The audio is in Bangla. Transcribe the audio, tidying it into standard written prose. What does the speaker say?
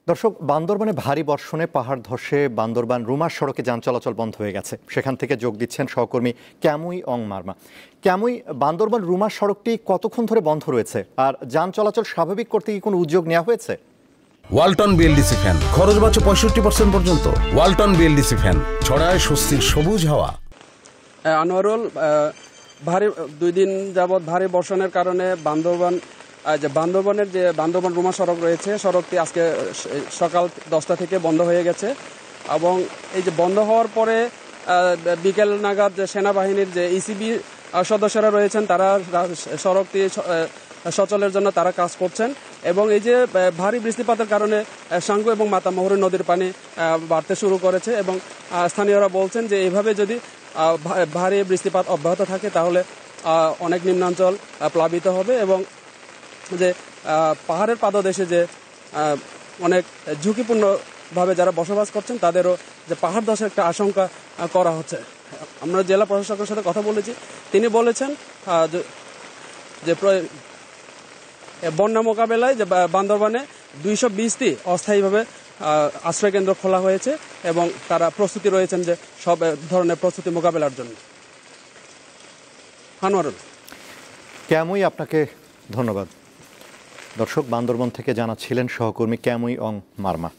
দর্শক, বান্দরবানে ভারী বর্ষণে পাহাড় ধসে বান্দরবান রুমার সড়কে যান চলাচল বন্ধ হয়ে গেছে। সেখান থেকে যোগ দিচ্ছেন সহকর্মী ক্যামুই অং মারমা। ক্যামুই, বান্দরবান রুমার সড়কটি কতক্ষণ ধরে বন্ধ রয়েছে, আর যান চলাচল স্বাভাবিক করতে কি কোনো উদ্যোগ নেওয়া হয়েছে? ওয়ালটন বিএলডিসি ফ্যান, খরচ বাঁচে 65% পর্যন্ত। ওয়ালটন বিএলডিসি ফ্যান ছড়ায় স্বস্তির সবুজ হাওয়া। আনোয়ারুল, ভারী 2 দিন যাবৎ ভারী বর্ষণের কারণে বান্দরবানের যে বান্দরবান রুমা সড়ক রয়েছে, সড়কটি আজকে সকাল 10টা থেকে বন্ধ হয়ে গেছে। এবং এই যে বন্ধ হওয়ার পরে বিকেল নাগাদ যে সেনাবাহিনীর যে ইসিবি সদস্যরা রয়েছেন, তারা সড়কটি সচলের জন্য তারা কাজ করছেন। এবং এই যে ভারী বৃষ্টিপাতের কারণে সাঙ্গু এবং মাতামহুরী নদীর পানি বাড়তে শুরু করেছে। এবং স্থানীয়রা বলছেন যে এইভাবে যদি ভারী বৃষ্টিপাত অব্যাহত থাকে তাহলে অনেক নিম্নাঞ্চল প্লাবিত হবে, এবং যে পাহাড়ের পাদদেশে যে অনেক ঝুঁকিপূর্ণভাবে যারা বসবাস করছেন তাদেরও যে পাহাড় ধসের একটা আশঙ্কা করা হচ্ছে। আমরা জেলা প্রশাসকের সাথে কথা বলেছি, তিনি বলেছেন যে বন্যা মোকাবেলায় যে বান্দরবানে 220টি অস্থায়ীভাবে আশ্রয়কেন্দ্র খোলা হয়েছে এবং তারা প্রস্তুতি রয়েছেন যে সব ধরনের প্রস্তুতি মোকাবেলার জন্য। আনোয়ারুল, ক্যামুই, আপনাকে ধন্যবাদ। দর্শক, বান্দরবান থেকে জানাচ্ছিলেন সহকর্মী ক্যামুই অং মারমা।